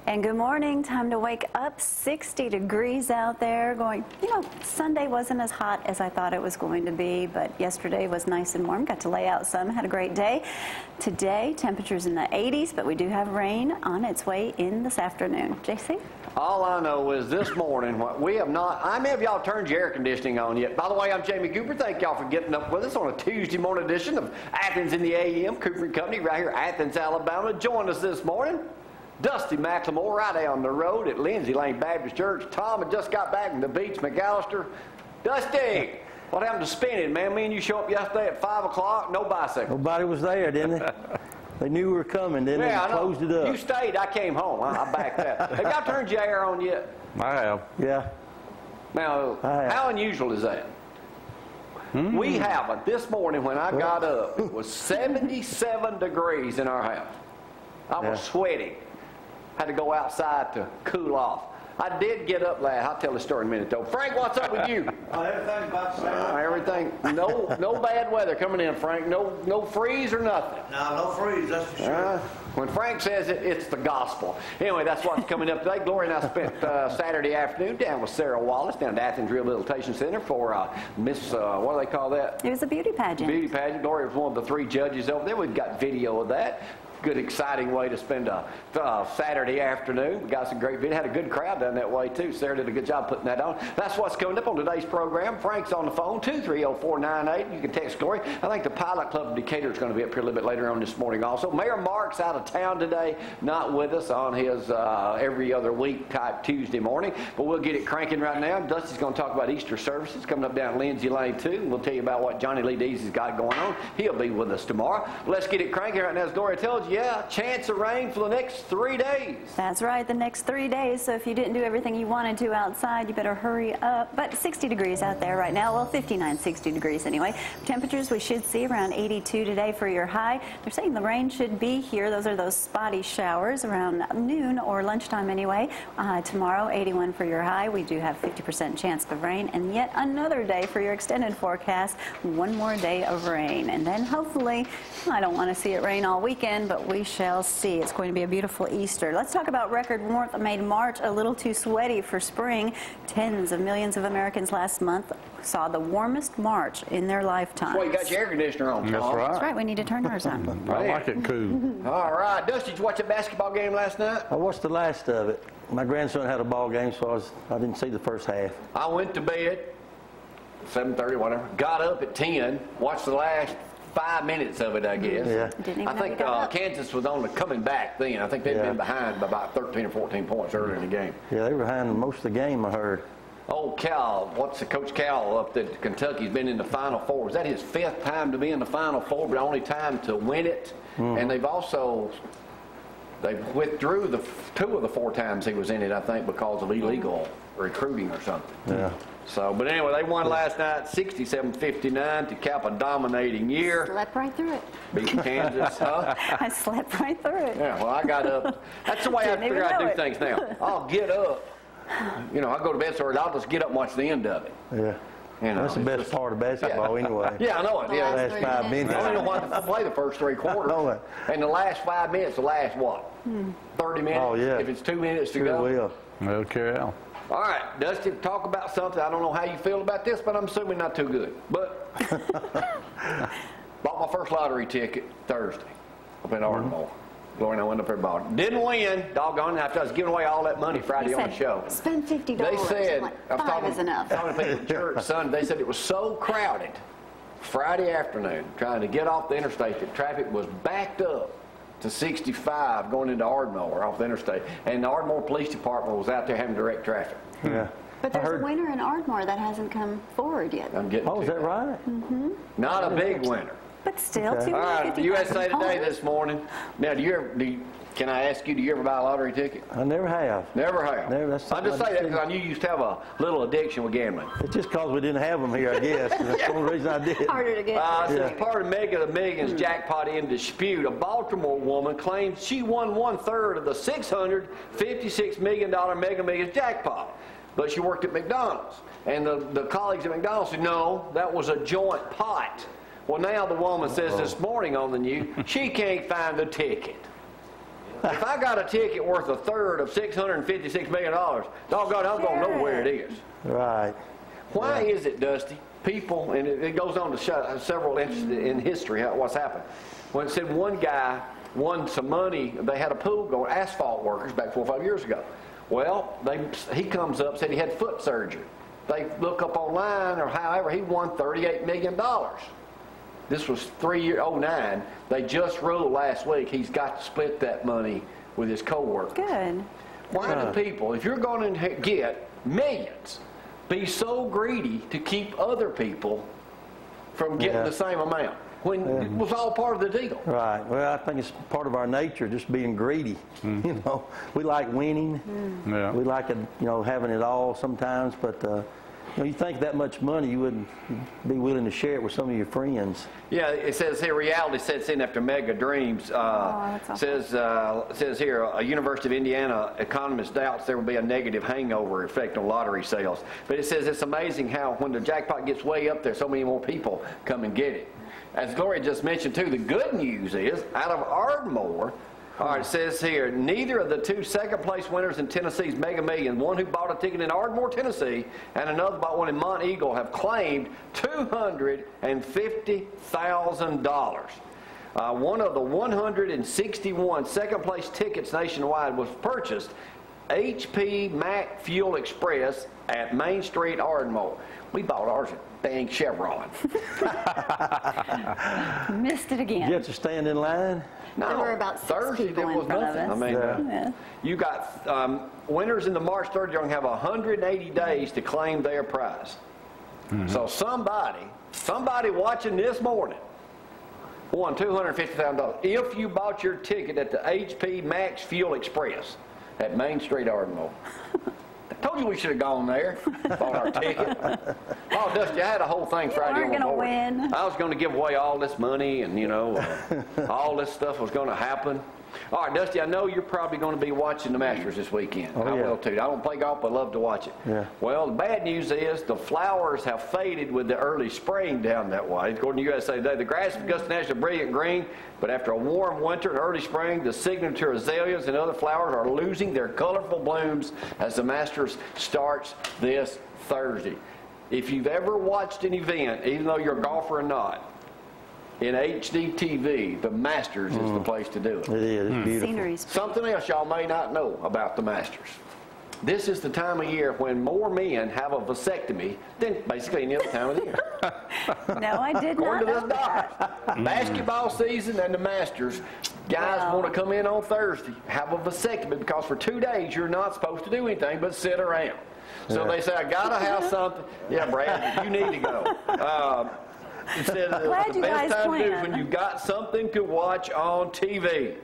And good morning. Time to wake up. 60 degrees out there. Sunday wasn't as hot as I thought it was going to be, but yesterday was nice and warm. Got to lay out some. Had a great day. Today, temperatures in the 80s, but we do have rain on its way in this afternoon. JC? All I know is this morning, we have not, how many of y'all turned your air conditioning on yet? By the way, I'm Jamie Cooper. Thank y'all for getting up with us on a Tuesday morning edition of Athens in the AM. Cooper & Company right here, Athens, Alabama. Join us this morning. Dusty McClemore right down the road at Lindsay Lane Baptist Church. Tom had just got back from the beach, McAlister. Dusty, what happened to spinning, man? Me and you show up yesterday at 5 o'clock, no bicycle. Nobody was there, didn't they? They knew we were coming, didn't they? Yeah, I know. Closed it up. You stayed, I came home. I backed that. Have y'all turned your air on yet? I have. Yeah. Now, how unusual is that? We haven't. This morning when I got up, it was 77 degrees in our house. I was sweating. Had to go outside to cool off. I did get up last. I'll tell the story in a minute, though. Frank, what's up with you? Everything's about the same. Everything. No bad weather coming in, Frank. No freeze or nothing. No freeze, that's for sure. When Frank says it, it's the gospel. Anyway, that's what's coming up today. Gloria and I spent Saturday afternoon down with Sarah Wallace down at Athens Rehabilitation Center for Miss, what do they call that? It was a beauty pageant. Beauty pageant. Gloria was one of the 3 judges over there. We've got video of that. Good, exciting way to spend a Saturday afternoon. We got some great video. Had a good crowd down that way, too. Sarah did a good job putting that on. That's what's coming up on today's program. Frank's on the phone, 230-498. You can text Gloria. I think the Pilot Club of Decatur is going to be up here a little bit later on this morning also. Mayor Mark's out of town today, not with us on his every other week type Tuesday morning. But we'll get it cranking right now. Dusty's going to talk about Easter services coming up down Lindsay Lane, too. And we'll tell you about what Johnny Lee Deasy's got going on. He'll be with us tomorrow. Let's get it cranking right now, as Gloria tells you. Yeah, chance of rain for the next 3 days. That's right, the next 3 days. So if you didn't do everything you wanted to outside, you better hurry up. But 60 degrees out there right now. Well, 59, 60 degrees anyway. Temperatures we should see around 82 today for your high. They're saying the rain should be here. Those are those spotty showers around noon or lunchtime anyway. Tomorrow, 81 for your high. We do have 50% chance of rain. And yet another day for your extended forecast. One more day of rain. And then hopefully, I don't want to see it rain all weekend, but we shall see. It's going to be a beautiful Easter. Let's talk about record warmth that made March a little too sweaty for spring. Tens of millions of Americans last month saw the warmest March in their lifetime. Well, you got your air conditioner on, Tom. That's right. That's right. We need to turn ours on. I like it cool. All right. Dusty, did you watch a basketball game last night? I watched the last of it. My grandson had a ball game, so I didn't see the first half. I went to bed, 7:30, whatever. Got up at 10, watched the last 5 minutes of it, I guess. Yeah. I think Kansas was on the coming back then. I think they'd been behind by about 13 or 14 points earlier in the game. Yeah, they were behind most of the game, I heard. Old Cal, Coach Cal up at Kentucky's been in the Final Four. Is that his 5th time to be in the Final Four, but only time to win it? And they withdrew 2 of the 4 times he was in it, I think, because of illegal recruiting or something. Yeah. So, but anyway, they won last night, 67-59 to cap a dominating year. Slept right through it. Beat Kansas, huh? I slept right through it. Yeah, well, I got up. That's the way I figure I do things now. I'll get up. I go to bed so early, I'll just get up and watch the end of it. Yeah. That's the best part of basketball anyway. Yeah, I know it. Yeah. The last 5 minutes. I don't know what to play the first 3 quarters. know it. And the last 5 minutes, the last what? 30 minutes? Oh, yeah. If it's 2 minutes to go. Will. Well, carry on. All right, Dusty, talk about something. I don't know how you feel about this, but I'm assuming not too good. But bought my first lottery ticket Thursday up in Ardmore. Gloria and I went up there and bought it. Didn't win, doggone, after I was giving away all that money Friday on the show. Spend $50. They said, like, 5 is enough. Talking to people at church Sunday, they said it was so crowded Friday afternoon trying to get off the interstate that traffic was backed up to 65 going into Ardmore off the interstate. And the Ardmore Police Department was out there having direct traffic. Yeah. But there's a winner in Ardmore that hasn't come forward yet. I'm getting is that right? Not a big winner. But still, Okay. All right, USA Today this morning. Now, can I ask you, do you ever buy a lottery ticket? I never have. Never have. Never. That's I just say that because I knew you used to have a little addiction with gambling. It's just because we didn't have them here, I guess. That's the only reason I did. Harder to get. Since part of Mega the Millions jackpot in dispute, a Baltimore woman claims she won 1/3 of the $656 million Mega Millions jackpot. But she worked at McDonald's. And the colleagues at McDonald's said, no, that was a joint pot. Well, now the woman says this morning on the news, she can't find the ticket. If I got a ticket worth a third of $656 million, doggone, I'm going to know where it is. Right. Why is it, Dusty? People, and it goes on to show several instances in history what's happened. When it said one guy won some money, they had a pool going, asphalt workers back 4 or 5 years ago. Well, he comes up, said he had foot surgery. They look up online or however, he won $38 million. This was 2009. They just ruled last week he's got to split that money with his co-workers. Good. Why do people, if you're going to get millions, be so greedy to keep other people from getting the same amount when it was all part of the deal? Right. Well, I think it's part of our nature, just being greedy. You know, we like winning. Yeah. We like it, you know, having it all sometimes. But you know, you think that much money, you wouldn't be willing to share it with some of your friends. Yeah, it says here, reality sets in after mega dreams. Says here, a University of Indiana economist doubts there will be a negative hangover effect on lottery sales. But it says it's amazing how when the jackpot gets way up there, so many more people come and get it. As Gloria just mentioned too, the good news is, out of Ardmore, all right, it says here, neither of the two second-place winners in Tennessee's Mega Millions, one who bought a ticket in Ardmore, Tennessee, and another bought one in Mont Eagle, have claimed $250,000. One of the 161 second-place tickets nationwide was purchased HP Mac Fuel Express at Main Street, Ardmore. We bought ours at Bang Chevron. Missed it again. Did you have to stand in line? No, There were about 6 Thursday people there in was front of nothing. us. I mean, you got winners in the March 30th. You're going to have 180 days to claim their prize. So somebody watching this morning won $250,000 if you bought your ticket at the HP Max Fuel Express at Main Street, Ardmore. I told you we should have gone there, bought our ticket. Oh, Dusty, I had a whole thing Friday on the board. Win. I was going to give away all this money and, you know, all this stuff was going to happen. All right, Dusty, I know you're probably going to be watching the Masters this weekend. I will, too. I don't play golf, but I love to watch it. Yeah. Well, the bad news is the flowers have faded with the early spring down that way. According to USA Today, the grass of Augusta National is brilliant green, but after a warm winter and early spring, the signature azaleas and other flowers are losing their colorful blooms as the Masters starts this Thursday. If you've ever watched an event, even though you're a golfer or not, in HD TV, the Masters is the place to do it. It is. It's beautiful. Scenery's Something else y'all may not know about the Masters. This is the time of year when more men have a vasectomy than basically any other time of the year. No, I did not According to know this that. doctor. Basketball season and the Masters, guys want to come in on Thursday, have a vasectomy because for 2 days you're not supposed to do anything but sit around. So they say, I got to have something. Yeah, Brad, you need to go. It says Glad the you best guys time to do is planned. when you've got something to watch on TV.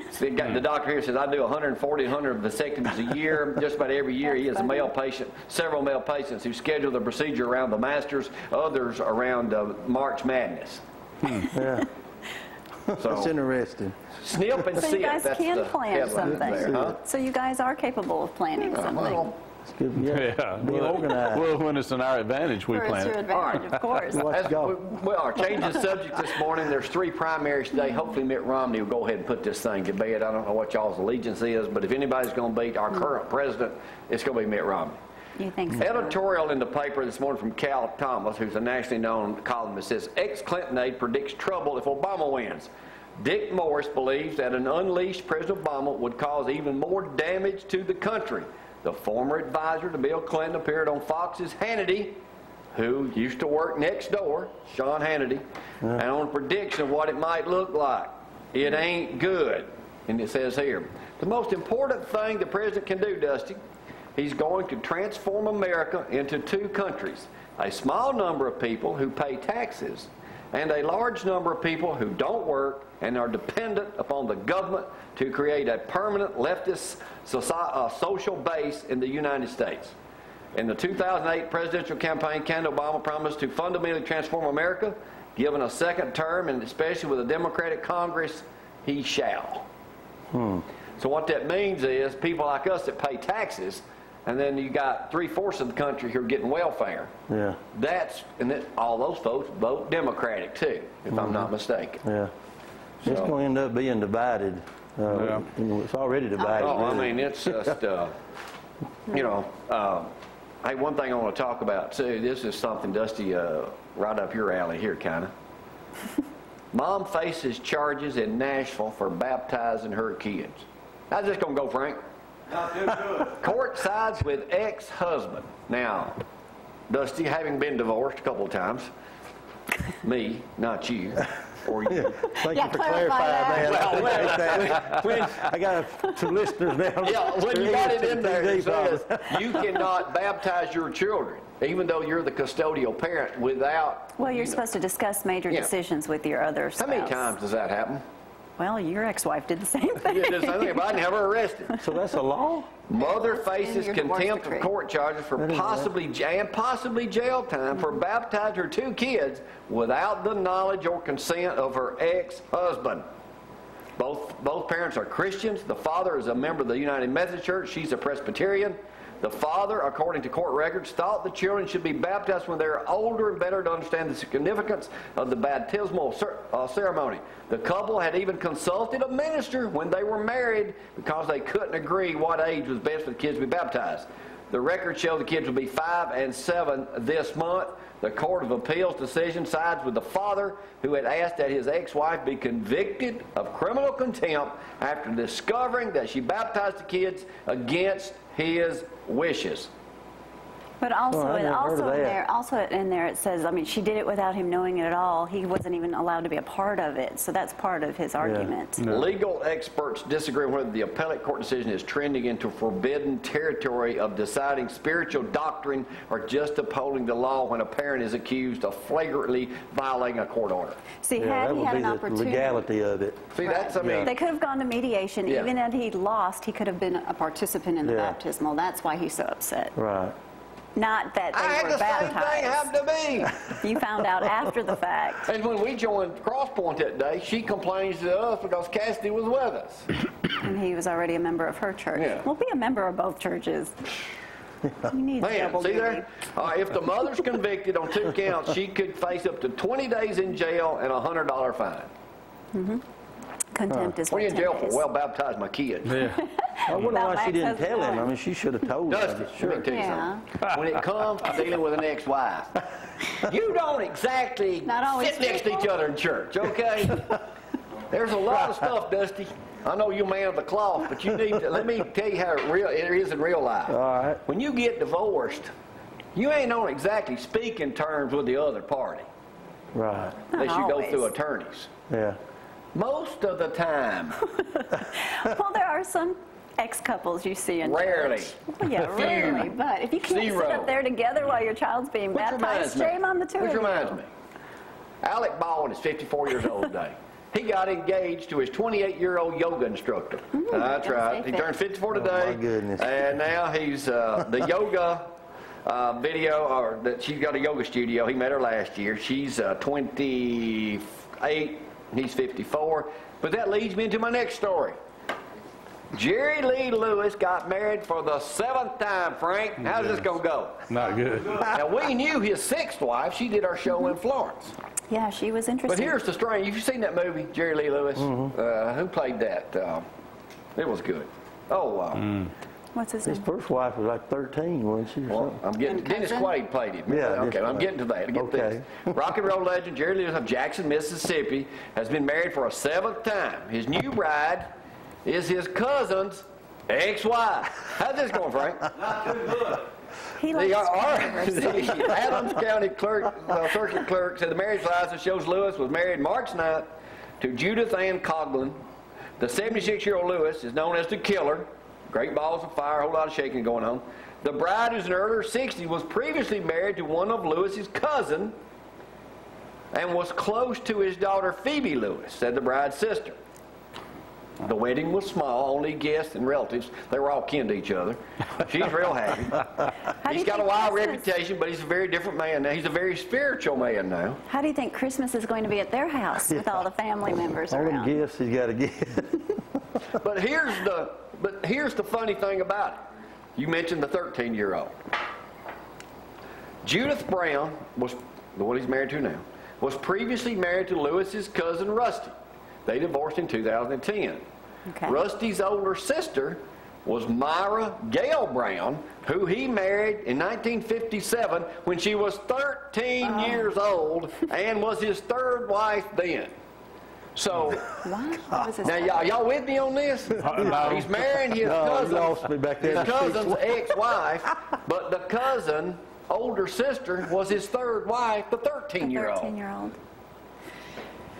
See, the doctor here says I do 140, 100 vasectomies a year. Just about every year he has a male patient, several male patients who schedule the procedure around the Masters, others around March Madness. Yeah. So, That's interesting. snip and So sip. you guys That's can the plan headline something. there, huh? So you guys are capable of planning something. Well, It's good. Yeah. Being organized. Well, when it's in our advantage, we Or it's plan your it. advantage, of course. Let's go. We are changing the subject this morning. There's 3 primaries today. Hopefully Mitt Romney will go ahead and put this thing to bed. I don't know what y'all's allegiance is, but if anybody's going to beat our current president, it's going to be Mitt Romney. You think so? Editorial in the paper this morning from Cal Thomas, who's a nationally known columnist, says ex-Clinton aide predicts trouble if Obama wins. Dick Morris believes that an unleashed President Obama would cause even more damage to the country. The former advisor to Bill Clinton appeared on Fox's Hannity, who used to work next door, Sean Hannity, and on a prediction of what it might look like. It ain't good. And it says here, the most important thing the president can do, Dusty, he's going to transform America into 2 countries. A small number of people who pay taxes and a large number of people who don't work and are dependent upon the government to create a permanent leftist social base in the United States. In the 2008 presidential campaign, candidate Obama promised to fundamentally transform America. Given a second term, and especially with a Democratic Congress, he shall. So what that means is people like us that pay taxes, and then you got 3/4 of the country who are getting welfare. Yeah. All those folks vote Democratic too, if I'm not mistaken. Yeah. It's going to end up being divided. You know, it's already divided. Oh, I really. mean, it's just, you know, hey, one thing I want to talk about too, this is something, Dusty, right up your alley here, kind of. Mom faces charges in Nashville for baptizing her kids. How's this going to go, Frank? Not too good. Court sides with ex-husband. Now, Dusty, having been divorced a couple of times, me, not you, or you. Thank Yeah, you for clarify clarifying that. that. When, I got some listeners now. yeah, when you got it in there, it TV says you cannot baptize your children, even though you're the custodial parent, without. Well, you're supposed to discuss major Yeah. decisions with your other spouse. How many times does that happen? Well, your ex-wife did the same thing. Yeah, just think about it and have her arrested. So that's a law? Mother in faces your divorce contempt decree. of court charges for possibly jail time for baptizing her 2 kids without the knowledge or consent of her ex-husband. Both parents are Christians. The father is a member of the United Methodist Church. She's a Presbyterian. The father, according to court records, thought the children should be baptized when they are older and better to understand the significance of the baptismal ceremony. The couple had even consulted a minister when they were married because they couldn't agree what age was best for the kids to be baptized. The records show the kids will be 5 and 7 this month. The Court of Appeals decision sides with the father, who had asked that his ex-wife be convicted of criminal contempt after discovering that she baptized the kids against his wishes. But also, Oh, I never heard of that. also in there it says, I mean, she did it without him knowing it at all. He wasn't even allowed to be a part of it. So that's part of his argument. Legal experts disagree on whether the appellate court decision is trending into forbidden territory of deciding spiritual doctrine or just upholding the law when a parent is accused of flagrantly violating a court order. See, Yeah, had that he would had be an the opportunity. legality of it. See, that's, I mean, They could have gone to mediation. Yeah. Even if he lost, he could have been a participant in the Yeah. baptismal. That's why he's so upset. Right. Not that I they had were the same thing baptized. happen to me. You found out after the fact. And when we joined Crosspoint that day, she complains to us because Cassidy was with us. And he was already a member of her church. Yeah. Well, be a member of both churches. You need Man, double see duty. there? If the mother's convicted on 2 counts, she could face up to 20 days in jail and a $100 fine. Contempt is What are you in jail 10 for? days. Well, baptize my kids. Yeah. I wonder About why she didn't Max's tell him. point. I mean, she should have told him. Dusty, Sure. let me tell you Yeah. something. When it comes to dealing with an ex-wife, you don't exactly Not always sit next to each people. other in church, okay? There's a lot of stuff, Dusty. I know you're a man of the cloth, but you need to, let me tell you how it is in real life. All right. When you get divorced, you ain't on exactly speaking terms with the other party, Right. unless you go always. through attorneys. Yeah. Most of the time, Well, there are some ex-couples you see in Rarely. church. Well, yeah, rarely. But if you can't sit Zero. up there together while your child's being which reminds baptized, me, shame on the two which of you. reminds me, Alec Baldwin is 54 years old today. He got engaged to his 28-year-old yoga instructor. That's right. He turned 54 today. my goodness. And now he's the yoga video, or that she's got a yoga studio. He met her last year. She's 28. He's 54. But that leads me into my next story. Jerry Lee Lewis got married for the 7th time, Frank. How's this going to go? Not good. Now, we knew his 6th wife. She did our show in Florence. Yeah, she was interesting. But here's the strange. You've seen that movie, Jerry Lee Lewis? Who played that? It was good. What's his His name? first wife was like 13, wasn't she? or Well, something? I'm getting And Dennis cousin? Quaid played him. Yeah, Okay, Dennis I'm Quaid. getting to that. Get Okay. this. Rock and roll legend Jerry Lewis of Jackson, Mississippi, has been married for a 7th time. His new bride is his cousin's ex-wife. How's this going, Frank? Not too good. He The likes the Adams County circuit clerk said the marriage license shows Lewis was married March 9th to Judith Ann Coughlin. The 76-year-old Lewis is known as the killer. Great balls of fire, a whole lot of shaking going on. The bride, who's in her early 60s, was previously married to one of Lewis's cousin and was close to his daughter Phoebe Lewis, said the bride's sister. The wedding was small, only guests and relatives. They were all kin to each other. She's real happy. How do He's you got a think wild Christmas- reputation, but he's a very different man now. He's a very spiritual man now. How do you think Christmas is going to be at their house with all the family members All them around? gifts he's got to give. But here's the funny thing about it. You mentioned the 13-year-old. Judith Brown, was the one he's married to now, was previously married to Lewis's cousin Rusty. They divorced in 2010. Okay. Rusty's older sister was Myra Gail Brown, who he married in 1957 when she was 13 years old and was his third wife then. So, What? now y'all with me on this? No. He's marrying his No, you cousin, lost me back there. his cousin's ex-wife, but the cousin, older sister, was his third wife, the 13-year-old. 13-year-old.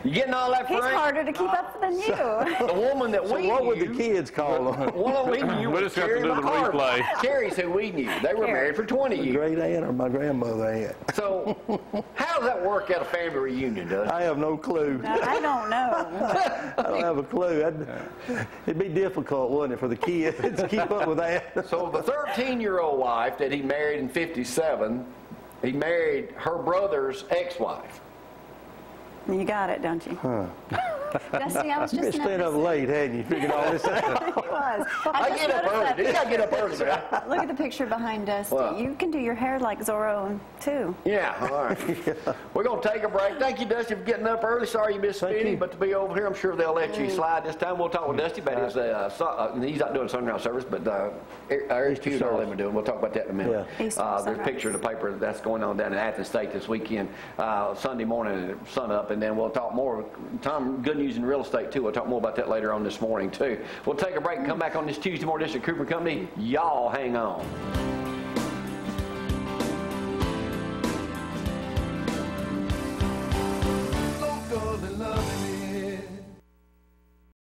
You getting all that, He's Frank? harder to keep up than you. The woman that So we what knew, would the kids call them? one we knew We was just have to Carrie do the McCarver. replay. Carrie's who we knew. They were Carrie. married for 20 years. Great aunt or my grandmother aunt? So, how does that work at a family reunion, does it? I have no clue. I don't know. I don't have a clue. It'd be difficult, wouldn't it, for the kids to keep up with that? So the 13-year-old wife that he married in 57, he married her brother's ex-wife. You got it, don't you? Dusty, I was You've been just staying up late, hadn't you? Figuring all this out. He was. I just get up noticed early. that You gotta get up early, man. Look at the picture behind Dusty. What? You can do your hair like Zorro, too. Yeah, all right. We're going to take a break. Thank you, Dusty, for getting up early. Sorry you missed Thank Speedy, you. but to be over here, I'm sure they'll let you slide this time. We'll talk with Dusty about his, he's not doing sunrise service, but our Easter Easter all service. them are doing. We'll talk about that in a minute. Yeah. Easter There's a sunrise. picture in the paper that's going on down in Athens State this weekend, Sunday morning at sun up, and then we'll talk more. Tom, good news in real estate, too. We'll talk more about that later on this morning, too. We'll take a break and come back on this Tuesday morning edition of Cooper Company. Y'all hang on.